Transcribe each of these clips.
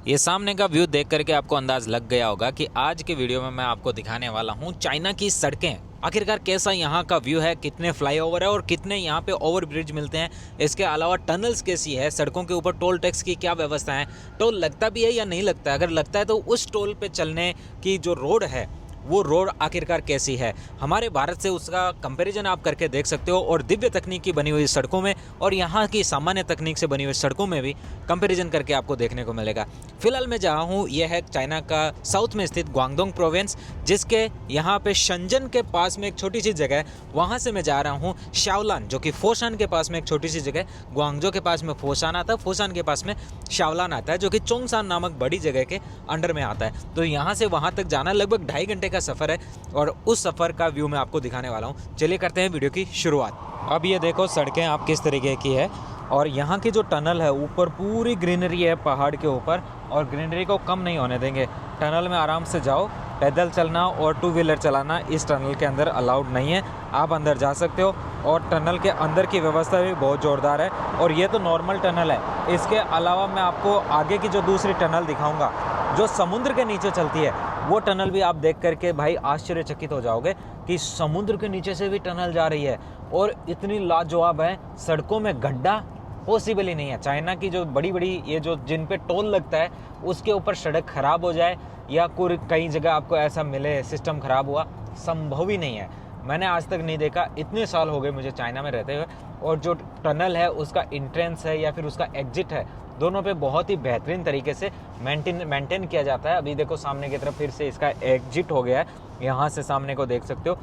ये सामने का व्यू देख करके आपको अंदाज लग गया होगा कि आज के वीडियो में मैं आपको दिखाने वाला हूँ चाइना की सड़कें। आखिरकार कैसा यहाँ का व्यू है, कितने फ्लाईओवर है और कितने यहाँ पे ओवर ब्रिज मिलते हैं। इसके अलावा टनल्स कैसी है, सड़कों के ऊपर टोल टैक्स की क्या व्यवस्था है, टोल लगता भी है या नहीं लगता है, अगर लगता है तो उस टोल पे चलने की जो रोड है वो रोड आखिरकार कैसी है। हमारे भारत से उसका कंपैरिजन आप करके देख सकते हो और दिव्य तकनीक की बनी हुई सड़कों में और यहाँ की सामान्य तकनीक से बनी हुई सड़कों में भी कंपैरिजन करके आपको देखने को मिलेगा। फिलहाल मैं जहाँ हूँ यह है चाइना का साउथ में स्थित ग्वांगडोंग प्रोविंस, जिसके यहाँ पे शंजन के पास में एक छोटी सी जगह है। वहाँ से मैं जा रहा हूँ शाओलान, जो कि फोशान के पास में एक छोटी सी जगह है। ग्वांगजो के पास में फोशान आता है, फोशान के पास में शाओलान आता है, जो कि चोंगसान नामक बड़ी जगह के अंडर में आता है। तो यहाँ से वहाँ तक जाना लगभग 2.5 घंटे का सफ़र है और उस सफ़र का व्यू मैं आपको दिखाने वाला हूँ। चलिए करते हैं वीडियो की शुरुआत। अब ये देखो सड़कें आप किस तरीके की है और यहाँ की जो टनल है ऊपर पूरी ग्रीनरी है पहाड़ के ऊपर और ग्रीनरी को कम नहीं होने देंगे। टनल में आराम से जाओ, पैदल चलना और 2 व्हीलर चलाना इस टनल के अंदर अलाउड नहीं है। आप अंदर जा सकते हो और टनल के अंदर की व्यवस्था भी बहुत ज़ोरदार है और ये तो नॉर्मल टनल है। इसके अलावा मैं आपको आगे की जो दूसरी टनल दिखाऊंगा जो समुद्र के नीचे चलती है, वो टनल भी आप देख करके भाई आश्चर्यचकित हो जाओगे कि समुद्र के नीचे से भी टनल जा रही है और इतनी लाजवाब है। सड़कों में गड्ढा पॉसिबल ही नहीं है। चाइना की जो बड़ी बड़ी ये जो जिन पे टोल लगता है उसके ऊपर सड़क खराब हो जाए या कोई कई जगह आपको ऐसा मिले सिस्टम खराब हुआ, संभव ही नहीं है। मैंने आज तक नहीं देखा, इतने साल हो गए मुझे चाइना में रहते हुए। और जो टनल है उसका एंट्रेंस है या फिर उसका एग्जिट है, दोनों पे बहुत ही बेहतरीन तरीके से मेंटेन किया जाता है। अभी देखो सामने की तरफ फिर से इसका एग्जिट हो गया है, यहाँ से सामने को देख सकते हो।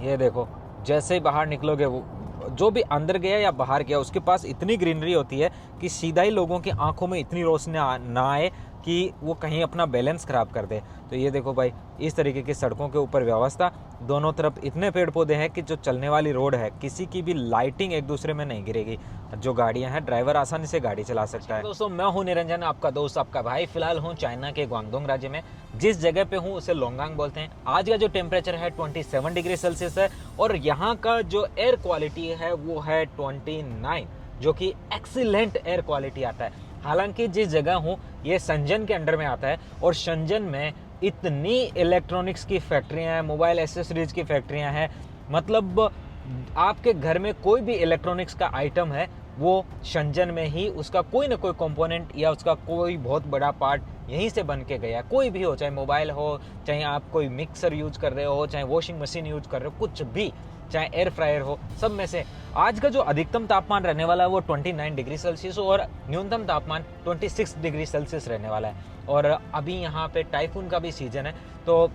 ये देखो जैसे ही बाहर निकलोगे, वो जो भी अंदर गया या बाहर गया उसके पास इतनी ग्रीनरी होती है कि सीधा ही लोगों की आंखों में इतनी रोशनी ना आए कि वो कहीं अपना बैलेंस ख़राब कर दे। तो ये देखो भाई इस तरीके की सड़कों के ऊपर व्यवस्था, दोनों तरफ इतने पेड़ पौधे हैं कि जो चलने वाली रोड है किसी की भी लाइटिंग एक दूसरे में नहीं गिरेगी। जो गाड़ियां हैं ड्राइवर आसानी से गाड़ी चला सकता है। दोस्तों मैं हूं निरंजन, आपका दोस्त, आपका भाई। फिलहाल हूं चाइना के ग्वांगडोंग राज्य में। जिस जगह पे हूं उसे लोंगांग बोलते हैं। आज का जो टेम्परेचर है 27 डिग्री सेल्सियस है और यहाँ का जो एयर क्वालिटी है वो है 29, जो कि एक्सीलेंट एयर क्वालिटी आता है। हालांकि जिस जगह हूँ ये शंजन के अंडर में आता है और शंजन में इतनी इलेक्ट्रॉनिक्स की फैक्ट्रियाँ हैं, मोबाइल एसेसरीज की फैक्ट्रियाँ हैं, मतलब आपके घर में कोई भी इलेक्ट्रॉनिक्स का आइटम है वो शंजन में ही उसका कोई ना कोई कंपोनेंट या उसका कोई बहुत बड़ा पार्ट यहीं से बन के गया। कोई भी हो, चाहे मोबाइल हो, चाहे आप कोई मिक्सर यूज कर रहे हो, चाहे वॉशिंग मशीन यूज कर रहे हो, कुछ भी, चाहे एयर फ्रायर हो, सब में से आज का जो अधिकतम तापमान रहने वाला है वो 29 डिग्री सेल्सियस और न्यूनतम तापमान 26 डिग्री सेल्सियस रहने वाला है। और अभी यहाँ पे टाइफून का भी सीजन है, तो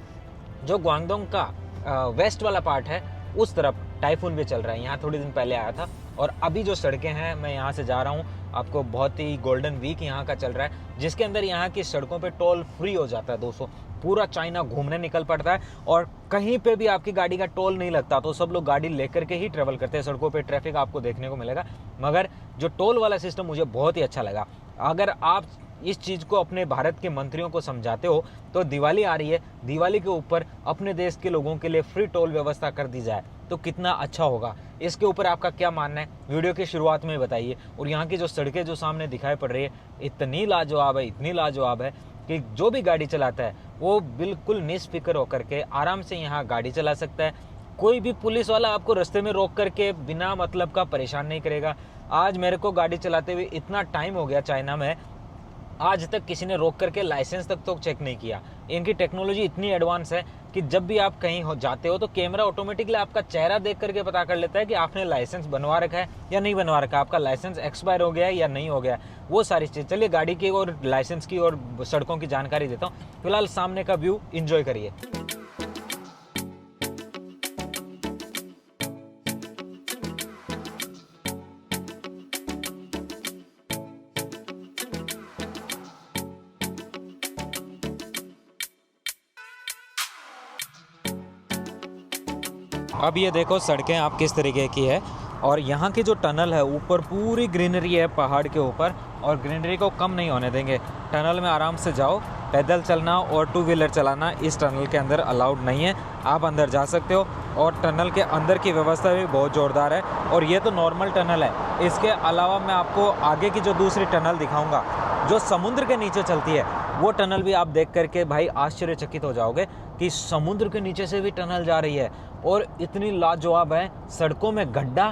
जो ग्वांगडोंग का वेस्ट वाला पार्ट है उस तरफ टाइफून भी चल रहा है। यहाँ थोड़े दिन पहले आया था और अभी जो सड़कें हैं, मैं यहाँ से जा रहा हूँ, आपको बहुत ही गोल्डन वीक यहाँ का चल रहा है जिसके अंदर यहाँ की सड़कों पे टोल फ्री हो जाता है। दोस्तों पूरा चाइना घूमने निकल पड़ता है और कहीं पे भी आपकी गाड़ी का टोल नहीं लगता, तो सब लोग गाड़ी लेकर के ही ट्रेवल करते हैं। सड़कों पे ट्रैफिक आपको देखने को मिलेगा, मगर जो टोल वाला सिस्टम मुझे बहुत ही अच्छा लगा। अगर आप इस चीज़ को अपने भारत के मंत्रियों को समझाते हो तो दिवाली आ रही है, दिवाली के ऊपर अपने देश के लोगों के लिए फ्री टोल व्यवस्था कर दी जाए तो कितना अच्छा होगा। इसके ऊपर आपका क्या मानना है वीडियो की शुरुआत में बताइए। और यहाँ की जो सड़कें जो सामने दिखाई पड़ रही है इतनी लाजवाब है, इतनी लाजवाब है कि जो भी गाड़ी चलाता है वो बिल्कुल निस्फिक्र होकर के आराम से यहाँ गाड़ी चला सकता है। कोई भी पुलिस वाला आपको रास्ते में रोक करके बिना मतलब का परेशान नहीं करेगा। आज मेरे को गाड़ी चलाते हुए इतना टाइम हो गया चाइना में, आज तक किसी ने रोक करके लाइसेंस तक तो चेक नहीं किया। इनकी टेक्नोलॉजी इतनी एडवांस है कि जब भी आप कहीं जाते हो तो कैमरा ऑटोमेटिकली आपका चेहरा देख करके पता कर लेता है कि आपने लाइसेंस बनवा रखा है या नहीं बनवा रखा है, आपका लाइसेंस एक्सपायर हो गया है या नहीं हो गया, वो सारी चीज़। चलिए गाड़ी की और लाइसेंस की और सड़कों की जानकारी देता हूँ। फिलहाल सामने का व्यू इंजॉय करिए। अब ये देखो सड़कें आप किस तरीके की है और यहाँ की जो टनल है ऊपर पूरी ग्रीनरी है पहाड़ के ऊपर और ग्रीनरी को कम नहीं होने देंगे। टनल में आराम से जाओ, पैदल चलना और 2 व्हीलर चलाना इस टनल के अंदर अलाउड नहीं है। आप अंदर जा सकते हो और टनल के अंदर की व्यवस्था भी बहुत ज़ोरदार है और ये तो नॉर्मल टनल है। इसके अलावा मैं आपको आगे की जो दूसरी टनल दिखाऊंगा जो समुद्र के नीचे चलती है वो टनल भी आप देख करके भाई आश्चर्यचकित हो जाओगे कि समुद्र के नीचे से भी टनल जा रही है और इतनी लाजवाब है। सड़कों में गड्ढा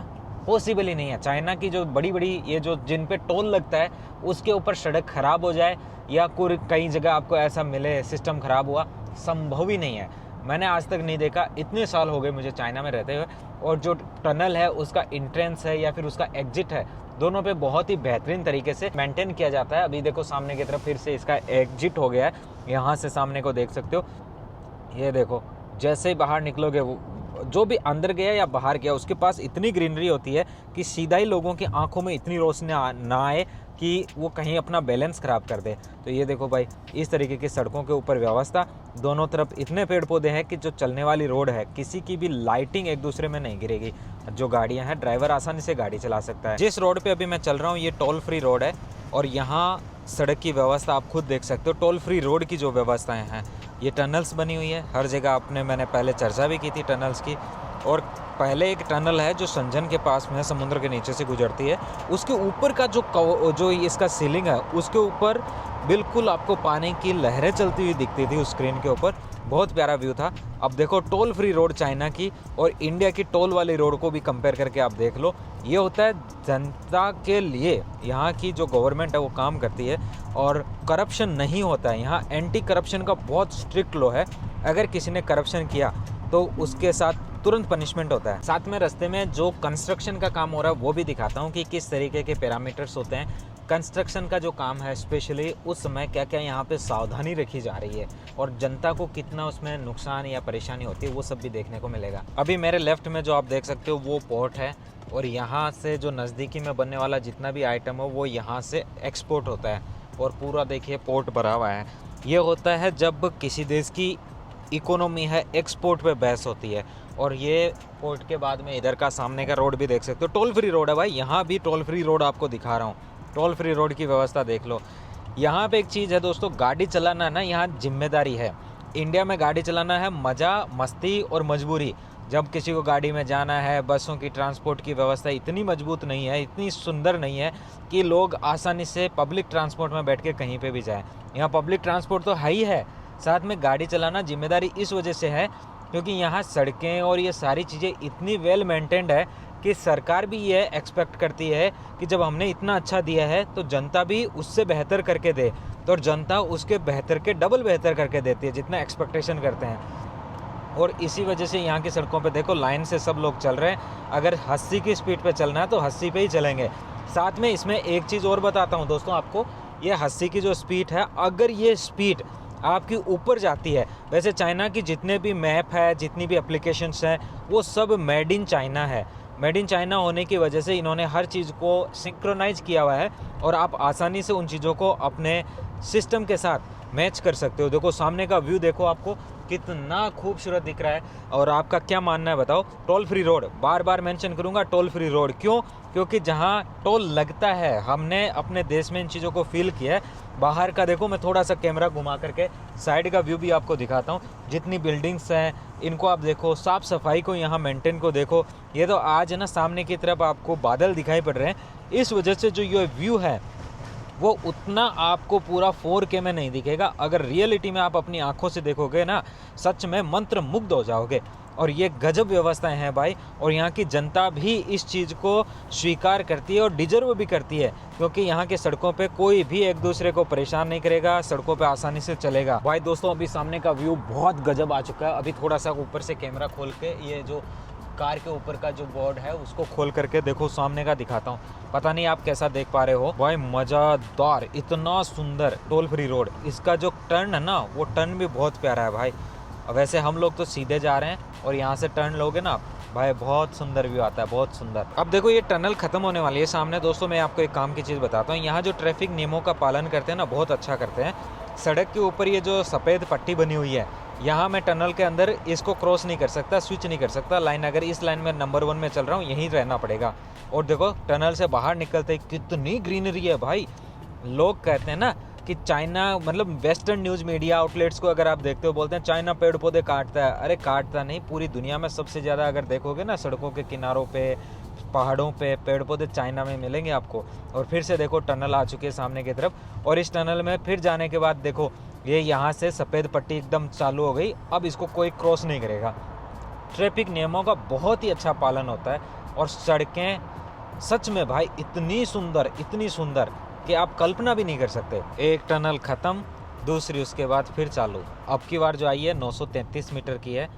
पॉसिबल ही नहीं है। चाइना की जो बड़ी बड़ी ये जो जिन पे टोल लगता है उसके ऊपर सड़क खराब हो जाए या कोई कई जगह आपको ऐसा मिले सिस्टम खराब हुआ, संभव ही नहीं है। मैंने आज तक नहीं देखा, इतने साल हो गए मुझे चाइना में रहते हुए। और जो टनल है उसका एंट्रेंस है या फिर उसका एग्जिट है, दोनों पे बहुत ही बेहतरीन तरीके से मेंटेन किया जाता है। अभी देखो सामने की तरफ फिर से इसका एग्जिट हो गया है, यहाँ से सामने को देख सकते हो। ये देखो जैसे ही बाहर निकलोगे, वो जो भी अंदर गया या बाहर गया उसके पास इतनी ग्रीनरी होती है कि सीधा ही लोगों की आंखों में इतनी रोशनी ना आए कि वो कहीं अपना बैलेंस ख़राब कर दे। तो ये देखो भाई, इस तरीके की सड़कों के ऊपर व्यवस्था, दोनों तरफ इतने पेड़ पौधे हैं कि जो चलने वाली रोड है किसी की भी लाइटिंग एक दूसरे में नहीं गिरेगी। जो गाड़ियां हैं ड्राइवर आसानी से गाड़ी चला सकता है। जिस रोड पे अभी मैं चल रहा हूँ ये टोल फ्री रोड है और यहाँ सड़क की व्यवस्था आप खुद देख सकते हो। टोल फ्री रोड की जो व्यवस्थाएँ हैं, ये टनल्स बनी हुई है हर जगह। मैंने पहले चर्चा भी की थी टनल्स की। और पहले एक टनल है जो शंजन के पास में है, समुद्र के नीचे से गुजरती है। उसके ऊपर का जो इसका सीलिंग है उसके ऊपर बिल्कुल आपको पानी की लहरें चलती हुई दिखती थी उस स्क्रीन के ऊपर। बहुत प्यारा व्यू था। अब देखो टोल फ्री रोड चाइना की और इंडिया की टोल वाली रोड को भी कंपेयर करके आप देख लो। ये होता है जनता के लिए, यहाँ की जो गवर्नमेंट है वो काम करती है और करप्शन नहीं होता है। यहाँ एंटी करप्शन का बहुत स्ट्रिक्ट लॉ है। अगर किसी ने करप्शन किया तो उसके साथ तुरंत पनिशमेंट होता है। साथ में रास्ते में जो कंस्ट्रक्शन का काम हो रहा है वो भी दिखाता हूँ कि किस तरीके के पैरामीटर्स होते हैं। कंस्ट्रक्शन का जो काम है स्पेशली उस समय क्या क्या यहाँ पे सावधानी रखी जा रही है और जनता को कितना उसमें नुकसान या परेशानी होती है वो सब भी देखने को मिलेगा। अभी मेरे लेफ्ट में जो आप देख सकते हो वो पोर्ट है और यहाँ से जो नज़दीकी में बनने वाला जितना भी आइटम हो वो यहाँ से एक्सपोर्ट होता है। और पूरा देखिए पोर्ट भरा हुआ है। ये होता है जब किसी देश की इकोनॉमी है एक्सपोर्ट पे बहस होती है। और ये पोर्ट के बाद में इधर का सामने का रोड भी देख सकते हो, टोल फ्री रोड है भाई। यहाँ भी टोल फ्री रोड आपको दिखा रहा हूँ। टोल फ्री रोड की व्यवस्था देख लो। यहाँ पे एक चीज़ है दोस्तों, गाड़ी चलाना ना यहाँ जिम्मेदारी है। इंडिया में गाड़ी चलाना है मज़ा, मस्ती और मजबूरी। जब किसी को गाड़ी में जाना है, बसों की ट्रांसपोर्ट की व्यवस्था इतनी मजबूत नहीं है, इतनी सुंदर नहीं है कि लोग आसानी से पब्लिक ट्रांसपोर्ट में बैठ के कहीं पे भी जाएं। यहाँ पब्लिक ट्रांसपोर्ट तो है ही है, साथ में गाड़ी चलाना जिम्मेदारी इस वजह से है क्योंकि यहाँ सड़कें और ये सारी चीज़ें इतनी वेल मेंटेन्ड है कि सरकार भी ये एक्सपेक्ट करती है कि जब हमने इतना अच्छा दिया है तो जनता भी उससे बेहतर करके दे। तो जनता उसके बेहतर के डबल बेहतर करके देती है जितना एक्सपेक्टेशन करते हैं। और इसी वजह से यहाँ की सड़कों पे देखो लाइन से सब लोग चल रहे हैं। अगर 80 की स्पीड पे चलना है तो 80 पे ही चलेंगे। साथ में इसमें एक चीज़ और बताता हूँ दोस्तों आपको, ये 80 की जो स्पीड है, अगर ये स्पीड आपकी ऊपर जाती है, वैसे चाइना की जितने भी मैप है, जितनी भी एप्लीकेशंस हैं, वो सब मेड इन चाइना है। मेड इन चाइना होने की वजह से इन्होंने हर चीज़ को सिंक्रोनाइज किया हुआ है और आप आसानी से उन चीज़ों को अपने सिस्टम के साथ मैच कर सकते हो। देखो सामने का व्यू देखो, आपको कितना खूबसूरत दिख रहा है। और आपका क्या मानना है बताओ? टोल फ्री रोड, बार बार मेंशन करूंगा टोल फ्री रोड, क्यों? क्योंकि जहां टोल लगता है, हमने अपने देश में इन चीज़ों को फील किया है। बाहर का देखो, मैं थोड़ा सा कैमरा घुमा करके साइड का व्यू भी आपको दिखाता हूँ। जितनी बिल्डिंग्स हैं इनको आप देखो, साफ़ सफाई को, यहाँ मेंटेन को देखो। ये तो आज है ना, सामने की तरफ आपको बादल दिखाई पड़ रहे हैं, इस वजह से जो ये व्यू है वो उतना आपको पूरा 4K में नहीं दिखेगा। अगर रियलिटी में आप अपनी आंखों से देखोगे ना, सच में मंत्र मुग्ध हो जाओगे। और ये गजब व्यवस्थाएं हैं भाई, और यहाँ की जनता भी इस चीज़ को स्वीकार करती है और डिजर्व भी करती है, क्योंकि यहाँ के सड़कों पे कोई भी एक दूसरे को परेशान नहीं करेगा, सड़कों पे आसानी से चलेगा। भाई दोस्तों, अभी सामने का व्यू बहुत गजब आ चुका है। अभी थोड़ा सा ऊपर से कैमरा खोल के ये जो कार के ऊपर का जो बोर्ड है उसको खोल करके देखो, सामने का दिखाता हूँ। पता नहीं आप कैसा देख पा रहे हो भाई, मज़ेदार, इतना सुंदर टोल फ्री रोड। इसका जो टर्न है ना, वो टर्न भी बहुत प्यारा है भाई। वैसे हम लोग तो सीधे जा रहे हैं और यहाँ से टर्न लोगे ना भाई, बहुत सुंदर व्यू आता है, बहुत सुंदर। अब देखो ये टनल खत्म होने वाली है सामने। दोस्तों मैं आपको एक काम की चीज़ बताता हूँ, यहाँ जो ट्रैफिक नियमों का पालन करते हैं ना, बहुत अच्छा करते हैं। सड़क के ऊपर ये जो सफ़ेद पट्टी बनी हुई है, यहाँ मैं टनल के अंदर इसको क्रॉस नहीं कर सकता, स्विच नहीं कर सकता लाइन। अगर इस लाइन में नंबर 1 में चल रहा हूँ, यहीं रहना पड़ेगा। और देखो टनल से बाहर निकलते कितनी ग्रीनरी है भाई। लोग कहते हैं ना कि चाइना, मतलब वेस्टर्न न्यूज़ मीडिया आउटलेट्स को अगर आप देखते हो, बोलते हैं चाइना पेड़ पौधे काटता है। अरे काटता नहीं, पूरी दुनिया में सबसे ज़्यादा अगर देखोगे ना, सड़कों के किनारों पे पहाड़ों पे पेड़ पौधे चाइना में मिलेंगे आपको। और फिर से देखो टनल आ चुकी है सामने की तरफ, और इस टनल में फिर जाने के बाद देखो ये यहाँ से सफ़ेद पट्टी एकदम चालू हो गई, अब इसको कोई क्रॉस नहीं करेगा। ट्रैफिक नियमों का बहुत ही अच्छा पालन होता है, और सड़कें सच में भाई इतनी सुंदर कि आप कल्पना भी नहीं कर सकते। एक टनल ख़त्म, दूसरी उसके बाद फिर चालू। अब की बार जो आई है 933 मीटर की है,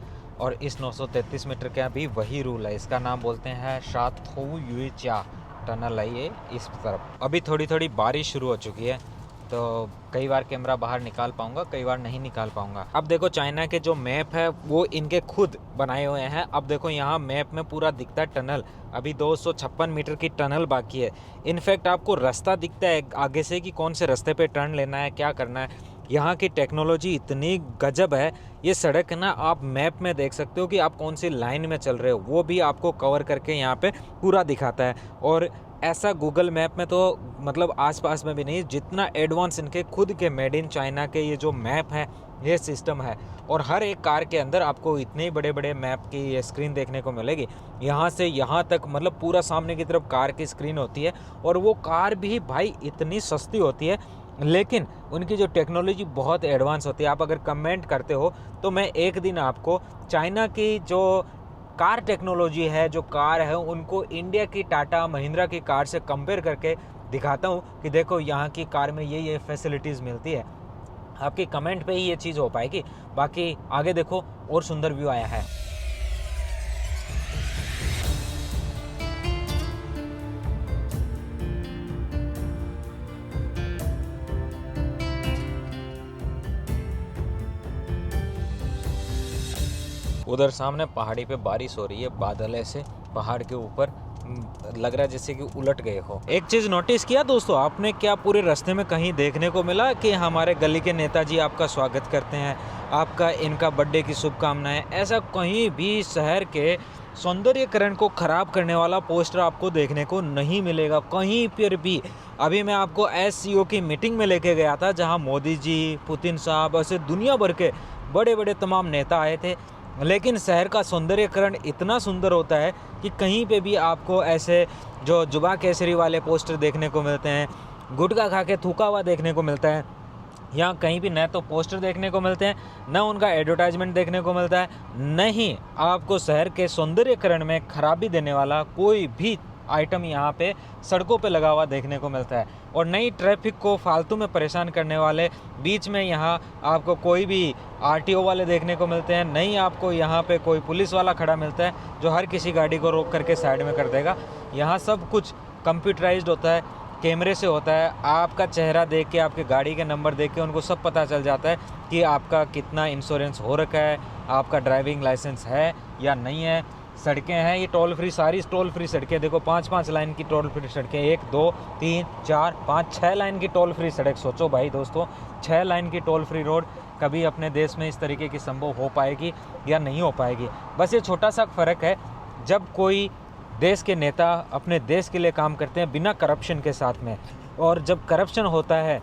और इस 933 मीटर का भी वही रूल है। इसका नाम बोलते हैं शाथोउ युइचा टनल है ये इस तरफ। अभी थोड़ी थोड़ी बारिश शुरू हो चुकी है, तो कई बार कैमरा बाहर निकाल पाऊंगा, कई बार नहीं निकाल पाऊंगा। अब देखो चाइना के जो मैप है वो इनके खुद बनाए हुए हैं। अब देखो यहाँ मैप में पूरा दिखता है टनल, अभी 256 मीटर की टनल बाकी है। इनफैक्ट आपको रास्ता दिखता है आगे से कि कौन से रास्ते पे टर्न लेना है, क्या करना है। यहाँ की टेक्नोलॉजी इतनी गजब है, ये सड़क ना आप मैप में देख सकते हो कि आप कौन सी लाइन में चल रहे हो, वो भी आपको कवर करके यहाँ पे पूरा दिखाता है। और ऐसा गूगल मैप में तो मतलब आसपास में भी नहीं, जितना एडवांस इनके खुद के मेड इन चाइना के ये जो मैप है, ये सिस्टम है। और हर एक कार के अंदर आपको इतने बड़े बड़े मैप की ये स्क्रीन देखने को मिलेगी, यहाँ से यहाँ तक, मतलब पूरा सामने की तरफ कार की स्क्रीन होती है। और वो कार भी भाई इतनी सस्ती होती है, लेकिन उनकी जो टेक्नोलॉजी बहुत एडवांस होती है। आप अगर कमेंट करते हो तो मैं एक दिन आपको चाइना की जो कार टेक्नोलॉजी है, जो कार है, उनको इंडिया की टाटा महिंद्रा की कार से कंपेयर करके दिखाता हूँ कि देखो यहाँ की कार में ये फैसिलिटीज़ मिलती है। आपकी कमेंट पे ही ये चीज़ हो पाएगी। बाकी आगे देखो और सुंदर व्यू आया है। उधर सामने पहाड़ी पे बारिश हो रही है, बादल ऐसे पहाड़ के ऊपर लग रहा है जैसे कि उलट गए हो। एक चीज़ नोटिस किया दोस्तों आपने, क्या पूरे रास्ते में कहीं देखने को मिला कि हमारे गली के नेताजी आपका स्वागत करते हैं, आपका इनका बर्थडे की शुभकामनाएं। ऐसा कहीं भी शहर के सौंदर्यकरण को खराब करने वाला पोस्टर आपको देखने को नहीं मिलेगा कहीं पर भी। अभी मैं आपको SCO की मीटिंग में लेके गया था, जहाँ मोदी जी, पुतिन साहब, ऐसे दुनिया भर के बड़े बड़े तमाम नेता आए थे। लेकिन शहर का सौंदर्यकरण इतना सुंदर होता है कि कहीं पे भी आपको ऐसे जो जुबा केसरी वाले पोस्टर देखने को मिलते हैं, गुटखा खा के थूका हुआ देखने को मिलता है। यहाँ कहीं भी न तो पोस्टर देखने को मिलते हैं, न उनका एडवर्टाइजमेंट देखने को मिलता है, न ही आपको शहर के सौंदर्यकरण में खराबी देने वाला कोई भी आइटम यहाँ पे सड़कों पे लगा हुआ देखने को मिलता है। और नई ट्रैफिक को फालतू में परेशान करने वाले बीच में यहाँ आपको कोई भी RTO वाले देखने को मिलते हैं, नहीं आपको यहाँ पे कोई पुलिस वाला खड़ा मिलता है जो हर किसी गाड़ी को रोक करके साइड में कर देगा। यहाँ सब कुछ कंप्यूटराइज्ड होता है, कैमरे से होता है। आपका चेहरा देख के, आपके गाड़ी के नंबर देख के उनको सब पता चल जाता है कि आपका कितना इंश्योरेंस हो रखा है, आपका ड्राइविंग लाइसेंस है या नहीं है। सड़कें हैं ये टोल फ्री, सारी टोल फ्री सड़कें। देखो 5-5 लाइन की टोल फ्री सड़कें, 1 2 3 4 5 6 लाइन की टोल फ्री सड़क। सोचो भाई दोस्तों, 6 लाइन की टोल फ्री रोड कभी अपने देश में इस तरीके की संभव हो पाएगी या नहीं हो पाएगी। बस ये छोटा सा फ़र्क है, जब कोई देश के नेता अपने देश के लिए काम करते हैं बिना करप्शन के साथ में, और जब करप्शन होता है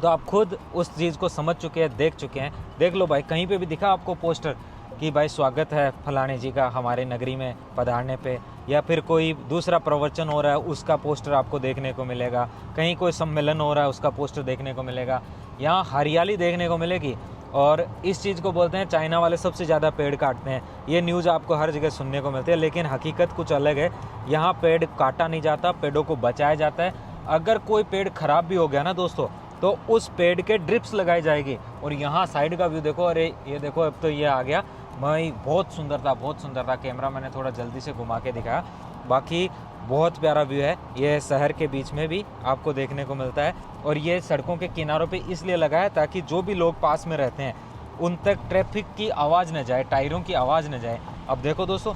तो आप खुद उस चीज़ को समझ चुके हैं, देख चुके हैं। देख लो भाई, कहीं पे भी दिखा आपको पोस्टर कि भाई स्वागत है फलाने जी का हमारे नगरी में पधारने पे, या फिर कोई दूसरा प्रवचन हो रहा है उसका पोस्टर आपको देखने को मिलेगा, कहीं कोई सम्मेलन हो रहा है उसका पोस्टर देखने को मिलेगा। यहाँ हरियाली देखने को मिलेगी। और इस चीज़ को बोलते हैं चाइना वाले सबसे ज़्यादा पेड़ काटते हैं। ये न्यूज़ आपको हर जगह सुनने को मिलती है, लेकिन हकीकत कुछ अलग है। यहाँ पेड़ काटा नहीं जाता, पेड़ों को बचाया जाता है। अगर कोई पेड़ ख़राब भी हो गया ना दोस्तों, तो उस पेड़ के ड्रिप्स लगाई जाएगी। और यहाँ साइड का व्यू देखो, अरे ये देखो अब तो ये आ गया भाई, बहुत सुंदर था, बहुत सुंदर था। कैमरा मैंने थोड़ा जल्दी से घुमा के दिखाया, बाकी बहुत प्यारा व्यू है। ये शहर के बीच में भी आपको देखने को मिलता है, और ये सड़कों के किनारों पे इसलिए लगा है ताकि जो भी लोग पास में रहते हैं उन तक ट्रैफिक की आवाज़ न जाए, टायरों की आवाज़ न जाए। अब देखो दोस्तों,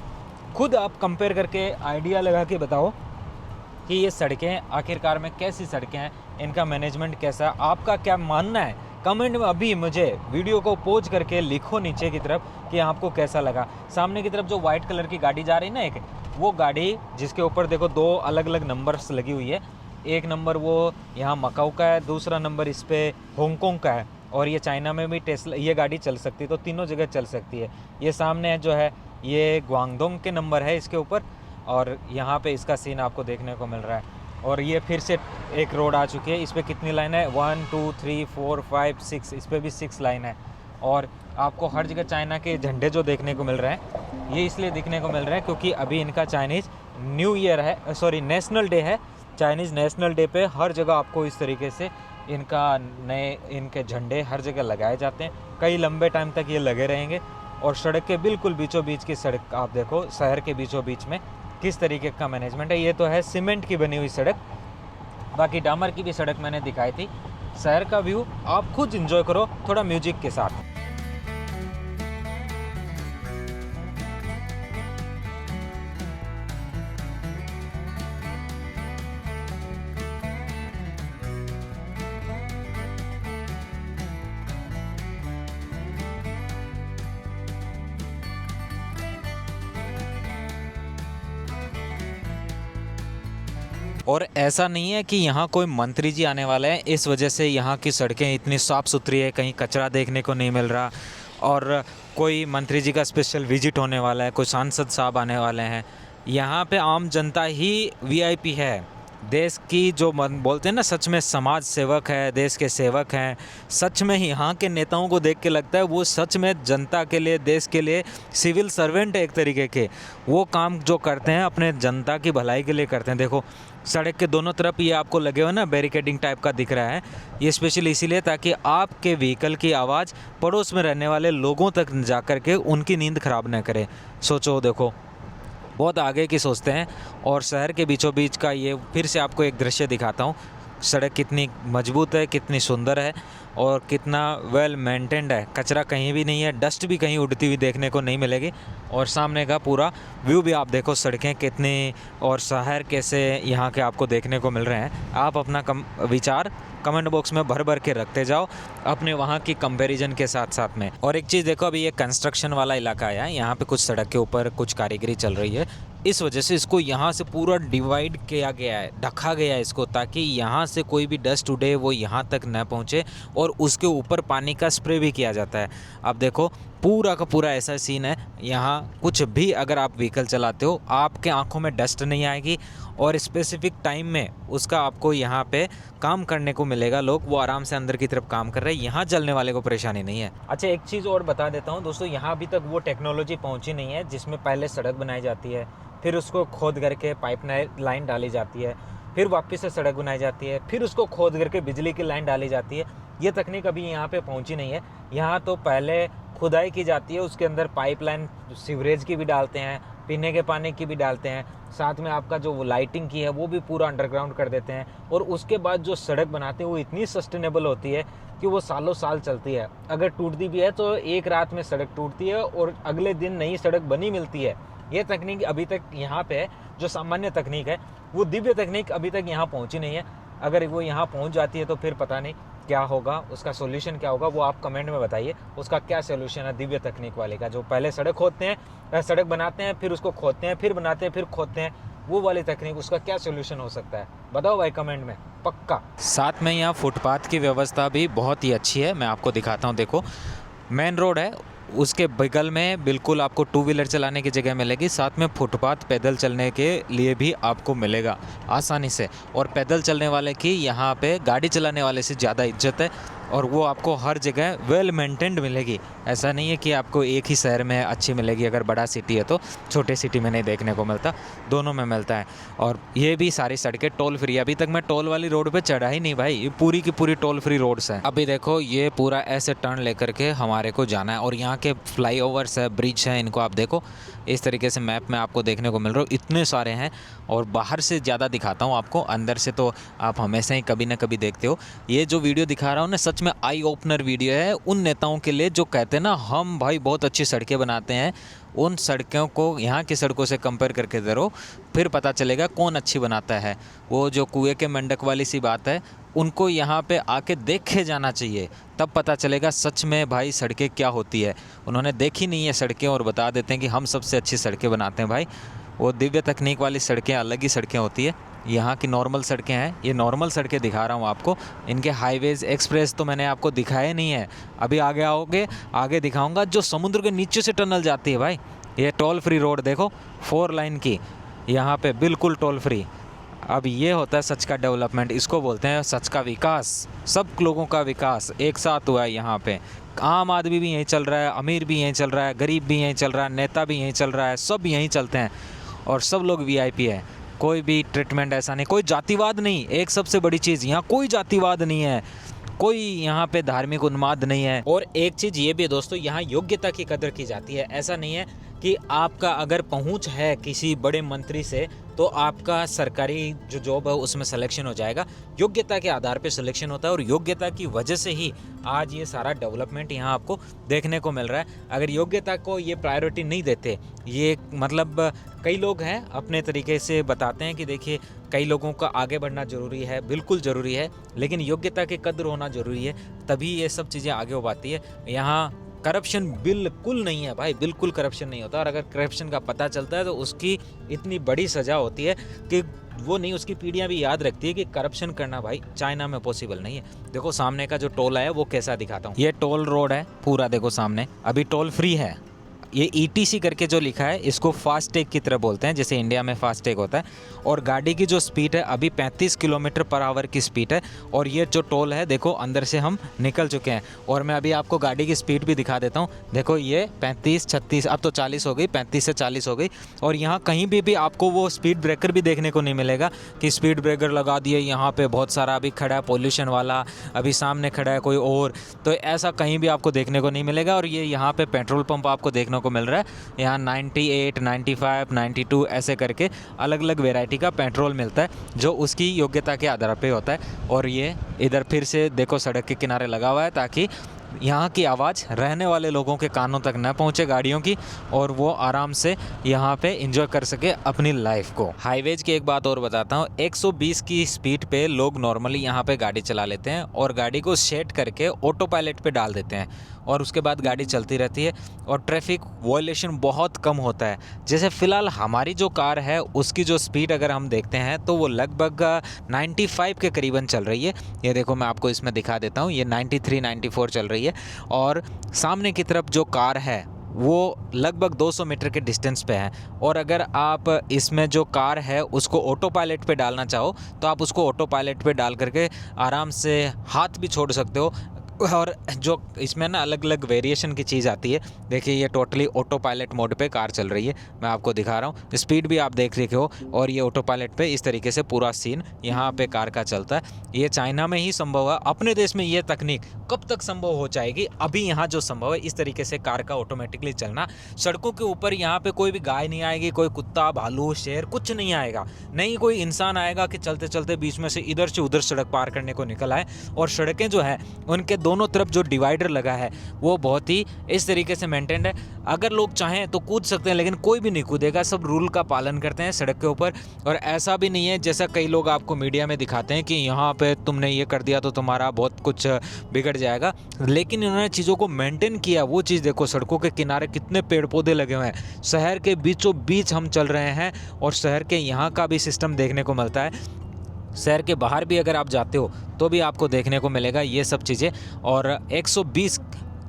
खुद आप कंपेयर करके आइडिया लगा के बताओ कि ये सड़कें आखिरकार में कैसी सड़कें हैं, इनका मैनेजमेंट कैसा है, आपका क्या मानना है। कमेंट में अभी मुझे वीडियो को पोज करके लिखो नीचे की तरफ कि आपको कैसा लगा। सामने की तरफ जो वाइट कलर की गाड़ी जा रही है ना, एक वो गाड़ी जिसके ऊपर देखो 2 अलग अलग नंबर्स लगी हुई है। एक नंबर वो यहाँ मकाऊ का है, दूसरा नंबर इस पर हांगकांग का है। और ये चाइना में भी टेस्ला ये गाड़ी चल सकती है, तो तीनों जगह चल सकती है। ये सामने जो है ये ग्वांगडोंग के नंबर है इसके ऊपर, और यहाँ पे इसका सीन आपको देखने को मिल रहा है। और ये फिर से एक रोड आ चुकी है। इस पर कितनी लाइन है? 1 2 3 4 5 6, इस पर भी 6 लाइन है। और आपको हर जगह चाइना के झंडे जो देखने को मिल रहे हैं, ये इसलिए दिखने को मिल रहे हैं क्योंकि अभी इनका चाइनीज़ न्यू ईयर है, सॉरी नेशनल डे है। चाइनीज़ नेशनल डे पे हर जगह आपको इस तरीके से इनके झंडे हर जगह लगाए जाते हैं। कई लंबे टाइम तक ये लगे रहेंगे। और सड़क के बिल्कुल बीचों बीच की सड़क आप देखो, शहर के बीचों बीच में किस तरीके का मैनेजमेंट है। ये तो है सीमेंट की बनी हुई सड़क, बाकी डामर की भी सड़क मैंने दिखाई थी। शहर का व्यू आप खुद एंजॉय करो थोड़ा म्यूजिक के साथ। और ऐसा नहीं है कि यहाँ कोई मंत्री जी आने वाले हैं, इस वजह से यहाँ की सड़कें इतनी साफ़ सुथरी है, कहीं कचरा देखने को नहीं मिल रहा। और कोई मंत्री जी का स्पेशल विजिट होने वाला है, कोई सांसद साहब आने वाले हैं। यहाँ पे आम जनता ही वीआईपी है। देश की जो बोलते हैं ना, सच में समाज सेवक है, देश के सेवक हैं। सच में ही यहाँ के नेताओं को देख के लगता है वो सच में जनता के लिए, देश के लिए सिविल सर्वेंट है एक तरीके के। वो काम जो करते हैं अपने जनता की भलाई के लिए करते हैं। देखो सड़क के दोनों तरफ ये आपको लगे हुए ना बैरिकेडिंग टाइप का दिख रहा है। ये स्पेशली इसीलिए ताकि आपके व्हीकल की आवाज़ पड़ोस में रहने वाले लोगों तक जा कर के उनकी नींद ख़राब न करे। सोचो, देखो बहुत आगे की सोचते हैं। और शहर के बीचों बीच का ये फिर से आपको एक दृश्य दिखाता हूँ। सड़क कितनी मजबूत है, कितनी सुंदर है और कितना वेल मेंटेन्ड है। कचरा कहीं भी नहीं है, डस्ट भी कहीं उड़ती हुई देखने को नहीं मिलेगी। और सामने का पूरा व्यू भी आप देखो, सड़कें कितनी और शहर कैसे यहाँ के आपको देखने को मिल रहे हैं। आप अपना विचार कमेंट बॉक्स में भर भर के रखते जाओ अपने वहाँ की कंपैरिजन के साथ साथ में। और एक चीज़ देखो, अभी ये कंस्ट्रक्शन वाला इलाका है, यहाँ पे कुछ सड़क के ऊपर कुछ कारीगरी चल रही है। इस वजह से इसको यहाँ से पूरा डिवाइड किया गया है, ढका गया है इसको, ताकि यहाँ से कोई भी डस्ट उड़े वो यहाँ तक न पहुँचे। और उसके ऊपर पानी का स्प्रे भी किया जाता है। अब देखो पूरा का पूरा ऐसा सीन है। यहाँ कुछ भी अगर आप व्हीकल चलाते हो, आपके आंखों में डस्ट नहीं आएगी। और स्पेसिफिक टाइम में उसका आपको यहाँ पे काम करने को मिलेगा। लोग वो आराम से अंदर की तरफ काम कर रहे हैं, यहाँ चलने वाले को परेशानी नहीं है। अच्छा, एक चीज़ और बता देता हूँ दोस्तों, यहाँ अभी तक वो टेक्नोलॉजी पहुँची नहीं है जिसमें पहले सड़क बनाई जाती है, फिर उसको खोद करके पाइप लाइन डाली जाती है, फिर वापस से सड़क बनाई जाती है, फिर उसको खोद करके बिजली की लाइन डाली जाती है। ये तकनीक अभी यहाँ पे पहुँची नहीं है। यहाँ तो पहले खुदाई की जाती है, उसके अंदर पाइपलाइन सीवरेज की भी डालते हैं, पीने के पानी की भी डालते हैं, साथ में आपका जो लाइटिंग की है वो भी पूरा अंडरग्राउंड कर देते हैं। और उसके बाद जो सड़क बनाते हैं वो इतनी सस्टेनेबल होती है कि वो सालों साल चलती है। अगर टूटती भी है तो एक रात में सड़क टूटती है और अगले दिन नई सड़क बनी मिलती है। ये तकनीक अभी तक यहाँ पे है, जो सामान्य तकनीक है, वो दिव्य तकनीक अभी तक यहाँ पहुँची नहीं है। अगर वो यहाँ पहुँच जाती है तो फिर पता नहीं क्या होगा, उसका सोल्यूशन क्या होगा, वो आप कमेंट में बताइए। उसका क्या सोल्यूशन है दिव्य तकनीक वाले का, जो पहले सड़क खोदते हैं, सड़क बनाते हैं, फिर उसको खोदते हैं, फिर बनाते हैं, फिर खोदते हैं, वो वाली तकनीक, उसका क्या सोल्यूशन हो सकता है, बताओ भाई कमेंट में पक्का। साथ में यहाँ फुटपाथ की व्यवस्था भी बहुत ही अच्छी है, मैं आपको दिखाता हूँ। देखो मेन रोड है, उसके बगल में बिल्कुल आपको टू व्हीलर चलाने की जगह मिलेगी, साथ में फुटपाथ पैदल चलने के लिए भी आपको मिलेगा आसानी से। और पैदल चलने वाले की यहाँ पे गाड़ी चलाने वाले से ज़्यादा इज्जत है। और वो आपको हर जगह वेल मेंटेन्ड मिलेगी। ऐसा नहीं है कि आपको एक ही शहर में अच्छी मिलेगी, अगर बड़ा सिटी है तो, छोटे सिटी में नहीं देखने को मिलता, दोनों में मिलता है। और ये भी सारी सड़कें टोल फ्री। अभी तक मैं टोल वाली रोड पे चढ़ा ही नहीं भाई, ये पूरी की पूरी टोल फ्री रोड्स हैं। अभी देखो ये पूरा ऐसे टर्न लेकर के हमारे को जाना है। और यहाँ के फ्लाईओवर्स है, ब्रिज हैं, इनको आप देखो इस तरीके से मैप में आपको देखने को मिल रहा है, इतने सारे हैं। और बाहर से ज़्यादा दिखाता हूँ आपको, अंदर से तो आप हमेशा ही कभी ना कभी देखते हो। ये जो वीडियो दिखा रहा हूँ ना, सच में आई ओपनर वीडियो है उन नेताओं के लिए जो कहते हैं ना हम भाई बहुत अच्छी सड़कें बनाते हैं। उन सड़कों को यहाँ की सड़कों से कंपेयर करके ज़रूर, फिर पता चलेगा कौन अच्छी बनाता है। वो जो कुएं के मेंढक वाली सी बात है, उनको यहाँ पे आके देखे जाना चाहिए, तब पता चलेगा सच में भाई सड़कें क्या होती है। उन्होंने देखी नहीं है सड़कें और बता देते हैं कि हम सबसे अच्छी सड़कें बनाते हैं। भाई वो दिव्य तकनीक वाली सड़कें अलग ही सड़कें होती है। यहाँ की नॉर्मल सड़कें हैं, ये नॉर्मल सड़कें दिखा रहा हूँ आपको। इनके हाईवेज़ एक्सप्रेस तो मैंने आपको दिखाया नहीं है, अभी आगे आओगे आगे दिखाऊंगा। जो समुद्र के नीचे से टनल जाती है भाई, ये टोल फ्री रोड देखो 4 लाइन की, यहाँ पे बिल्कुल टोल फ्री। अब ये होता है सच का डेवलपमेंट, इसको बोलते हैं सच का विकास। सब लोगों का विकास एक साथ हुआ है यहाँ पे। आम आदमी भी यहीं चल रहा है, अमीर भी यहीं चल रहा है, गरीब भी यहीं चल रहा है, नेता भी यहीं चल रहा है, सब यहीं चलते हैं और सब लोग वीआईपी है। कोई भी ट्रीटमेंट ऐसा नहीं, कोई जातिवाद नहीं। एक सबसे बड़ी चीज़, यहाँ कोई जातिवाद नहीं है, कोई यहाँ पे धार्मिक उन्माद नहीं है। और एक चीज़ ये भी है दोस्तों, यहाँ योग्यता की कदर की जाती है। ऐसा नहीं है कि आपका अगर पहुँच है किसी बड़े मंत्री से तो आपका सरकारी जो जॉब है उसमें सिलेक्शन हो जाएगा। योग्यता के आधार पे सिलेक्शन होता है और योग्यता की वजह से ही आज ये सारा डेवलपमेंट यहाँ आपको देखने को मिल रहा है। अगर योग्यता को ये प्रायोरिटी नहीं देते, ये मतलब कई लोग हैं अपने तरीके से बताते हैं कि देखिए कई लोगों का आगे बढ़ना ज़रूरी है, बिल्कुल ज़रूरी है, लेकिन योग्यता की कदर होना ज़रूरी है, तभी ये सब चीज़ें आगे हो पाती है। यहाँ करप्शन बिल्कुल नहीं है भाई, बिल्कुल करप्शन नहीं होता। और अगर करप्शन का पता चलता है तो उसकी इतनी बड़ी सज़ा होती है कि वो नहीं, उसकी पीढ़ियां भी याद रखती है कि करप्शन करना भाई चाइना में पॉसिबल नहीं है। देखो सामने का जो टोल है वो कैसा दिखाता हूँ। ये टोल रोड है पूरा, देखो सामने अभी टोल फ्री है। ये ETC करके जो लिखा है इसको फास्टैग की तरह बोलते हैं, जैसे इंडिया में फास्टैग होता है। और गाड़ी की जो स्पीड है अभी 35 किलोमीटर पर आवर की स्पीड है। और ये जो टोल है देखो अंदर से हम निकल चुके हैं और मैं अभी आपको गाड़ी की स्पीड भी दिखा देता हूँ। देखो ये 35, 36, अब तो 40 हो गई, 35 से 40 हो गई। और यहाँ कहीं भी आपको वो स्पीड ब्रेकर भी देखने को नहीं मिलेगा कि स्पीड ब्रेकर लगा दिए, यहाँ पे बहुत सारा अभी खड़ा है पोल्यूशन वाला, अभी सामने खड़ा है कोई और, तो ऐसा कहीं भी आपको देखने को नहीं मिलेगा। और ये यहाँ पे पेट्रोल पंप आपको देखने को मिल रहा है, यहाँ 98, 95, 92 ऐसे करके अलग अलग वैरायटी का पेट्रोल मिलता है जो उसकी योग्यता के आधार पे होता है। और ये इधर फिर से देखो सड़क के किनारे लगा हुआ है ताकि यहाँ की आवाज़ रहने वाले लोगों के कानों तक न पहुँचे गाड़ियों की, और वो आराम से यहाँ पे एंजॉय कर सके अपनी लाइफ को। हाईवेज की एक बात और बताता हूँ, 120 की स्पीड पे लोग नॉर्मली यहाँ पे गाड़ी चला लेते हैं और गाड़ी को सेट करके ऑटो पायलट पे डाल देते हैं और उसके बाद गाड़ी चलती रहती है और ट्रैफिक वॉयलेशन बहुत कम होता है। जैसे फ़िलहाल हमारी जो कार है उसकी जो स्पीड अगर हम देखते हैं तो वो लगभग 95 के करीबन चल रही है। ये देखो मैं आपको इसमें दिखा देता हूँ, ये 93, 94 चल रही है। और सामने की तरफ जो कार है वो लगभग 200 मीटर के डिस्टेंस पे है। और अगर आप इसमें जो कार है उसको ऑटो पायलट पे डालना चाहो तो आप उसको ऑटो पायलट पे डाल करके आराम से हाथ भी छोड़ सकते हो। और जो इसमें ना अलग अलग वेरिएशन की चीज़ आती है, देखिए ये टोटली ऑटो पायलट मोड पे कार चल रही है, मैं आपको दिखा रहा हूँ, स्पीड भी आप देख रहे हो। और ये ऑटो पायलट पे इस तरीके से पूरा सीन यहाँ पे कार का चलता है। ये चाइना में ही संभव है, अपने देश में ये तकनीक कब तक संभव हो जाएगी? अभी यहाँ जो संभव है इस तरीके से कार का ऑटोमेटिकली चलना। सड़कों के ऊपर यहाँ पे कोई भी गाय नहीं आएगी, कोई कुत्ता, भालू, शेर कुछ नहीं आएगा, नहीं कोई इंसान आएगा कि चलते चलते बीच में से इधर से उधर सड़क पार करने को निकल आए। और सड़कें जो है उनके दोनों तरफ जो डिवाइडर लगा है वो बहुत ही इस तरीके से मेंटेन्ड है। अगर लोग चाहें तो कूद सकते हैं लेकिन कोई भी नहीं कूदेगा, सब रूल का पालन करते हैं सड़क के ऊपर। और ऐसा भी नहीं है जैसा कई लोग आपको मीडिया में दिखाते हैं कि यहाँ पे तुमने ये कर दिया तो तुम्हारा बहुत कुछ बिगड़ जाएगा, लेकिन इन्होंने चीज़ों को मेंटेन किया। वो चीज़ देखो, सड़कों के किनारे कितने पेड़ पौधे लगे हुए हैं, शहर के बीचों बीच हम चल रहे हैं और शहर के यहाँ का भी सिस्टम देखने को मिलता है। शहर के बाहर भी अगर आप जाते हो तो भी आपको देखने को मिलेगा ये सब चीज़ें। और 120